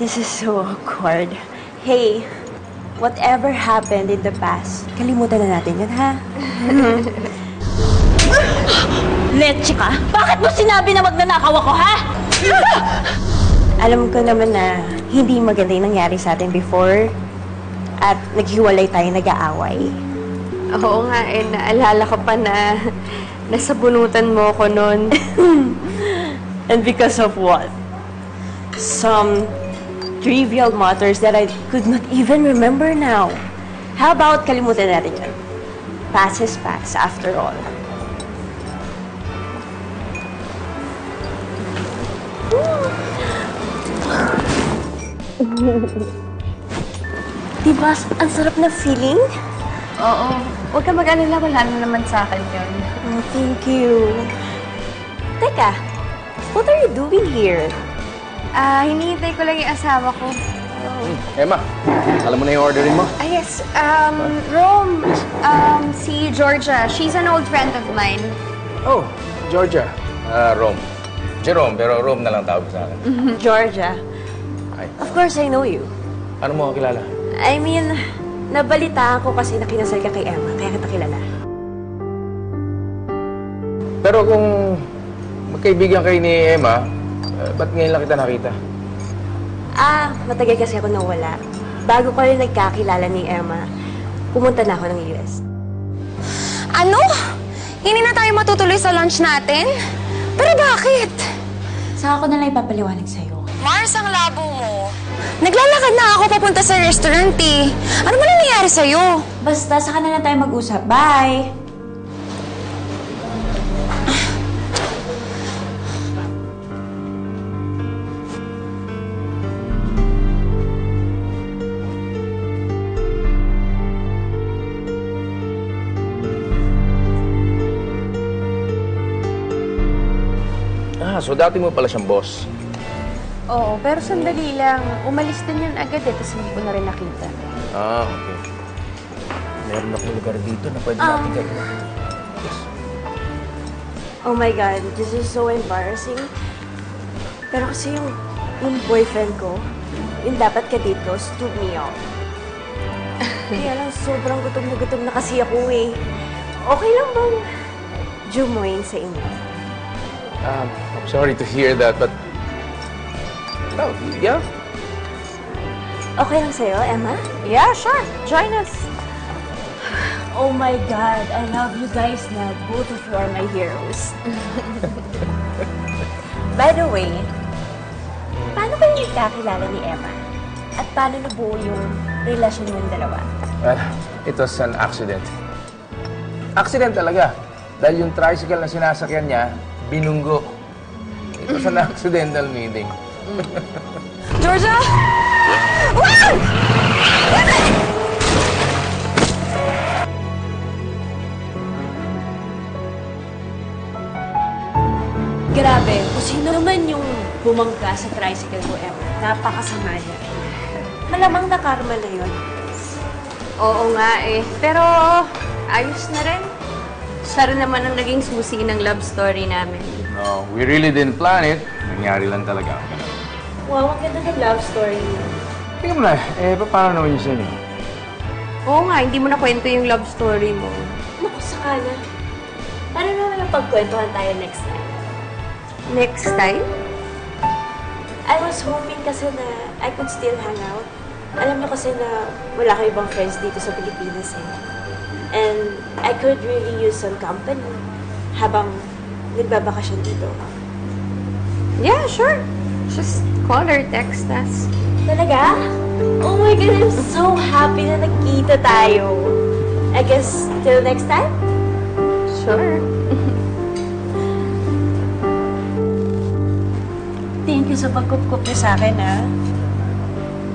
This is so awkward. Hey, whatever happened in the past, kalimutan na natin yun, ha? Leche ka? Bakit mo sinabi na magnanakaw ako, ha? Alam ko naman na hindi maganda yung nangyari sa atin before at naghiwalay tayo, nag-aaway. Oo nga, naalala ko pa na nasabunutan mo ko noon. And because of what? Some trivial matters that I could not even remember now. How about kalimutan natin yan? Past is past, after all. Diba, ang sarap na feeling? Oo. Huwag ka mag-alala, wala na naman sa akin yun. Oh, thank you. Teka, what are you doing here? Hinihintay ko lang yung asawa ko. Emma, alam mo na yung orderin mo? Yes. Rome. Si Georgia. She's an old friend of mine. Oh, Georgia. Rome. Jerome, pero Rome na lang tawag sa akin. Georgia. Hi. Of course, I know you. Ano mo ako kilala? I mean, nabalitaan ko kasi nakinasal ka kay Emma, kaya kita kilala. Pero kung magkaibigan kayo ni Emma, ba't ngayon lang kita nakita? Matagal kasi ako nawala. Bago ko rin nagkakilala ni Emma, pumunta na ako ng US. Ano? Hindi na tayo matutuloy sa lunch natin? Pero bakit? Saka ko na lang ipapaliwanag sa'yo. Mars, ang labo mo. Naglalakad na ako papunta sa restaurant eh. Ano ba nangyayari sa'yo? Basta, saka na lang tayo mag-usap. Bye! So dati mo pala siyang boss. Oo, pero sandali lang. Umalis din yan agad eh, tapos hindi ko na rin nakita. Okay. Meron akong lugar dito na pwede natin kayo. Yes. Oh my God, this is so embarrassing. Pero kasi yung boyfriend ko, yung dapat ka dito, stood me out. Kaya lang, sobrang gutom na kasi ako eh. Okay lang bang jumoin sa inyo? I'm sorry to hear that, but... Oh, yeah? Okay lang sa'yo, Emma? Yeah, sure. Join us. Oh my God, I love you guys na. Both of you are my heroes. By the way, paano kayo nagkakilala ni Emma? At paano nabuo yung relasyon yung dalawa? Well, it was an accident. Accident talaga. Dahil yung tricycle na sinasakyan niya, binunggo. It was an accidental meeting. Georgia! Wow! Grabe, kung sino naman yung bumangga sa tricycle ko, Emma, napakasama niya. Malamang na karma na yun. Oo nga eh. Pero ayos na rin. Siya rin naman ang naging susi ng love story namin. No, we really didn't plan it. Nangyari lang talaga. Wow, ang ganda ng love story niya. Tingnan mo na, paano naman yun sa inyo? Oo nga, hindi mo na kwento yung love story mo. Naku, saka na. Paano naman ang pagkwentuhan tayo next time? Next time? I was hoping kasi na I could still hang out. Alam niyo kasi na wala kayo ibang friends dito sa Pilipinas eh. And I could really use some company habang nagbabakasyon dito. Yeah, sure. Just call or text us. Talaga? Oh my God, I'm so happy na nagkita tayo. I guess, till next time? Sure. Thank you sa pagkup-kup niyo sa akin, ha?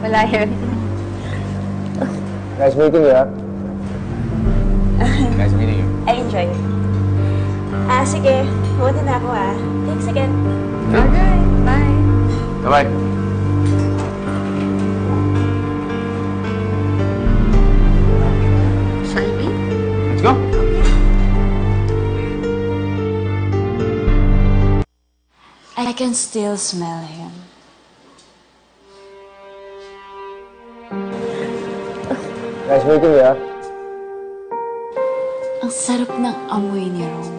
Wala yun. Nice meeting you, ha? Nice meeting you. I enjoy it. Sige. Muna na ako, ha? Thanks again. Alright, bye. Bye-bye. Shall we? Let's go. I can still smell him. Nice meeting you, ah. Ang sarap ng amoy ni Rom.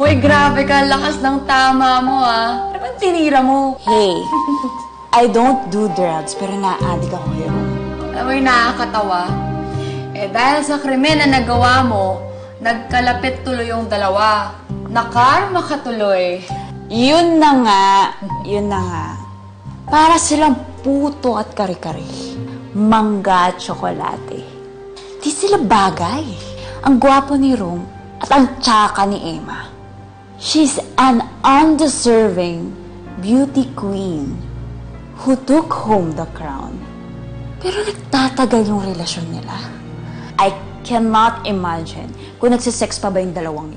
Uy, grabe ka. Lakas ng tama mo, ah. Ano bang tinira mo? Hey, I don't do drugs, pero na-addict ako kay Rom. Alam mo yung nakakatawa? Dahil sa krimen na nagawa mo, nagkalapit tuloy yung dalawa. Nakarma ka tuloy. Yun na nga. Para silang puto at kare-kare. Mangga at tsokolate. Di sila bagay. Ang gwapo ni Rom at ang tsaka ni Emma. She's an undeserving beauty queen who took home the crown. Pero nagtatagal yung relasyon nila. I cannot imagine kung nagsisex pa ba yung dalawang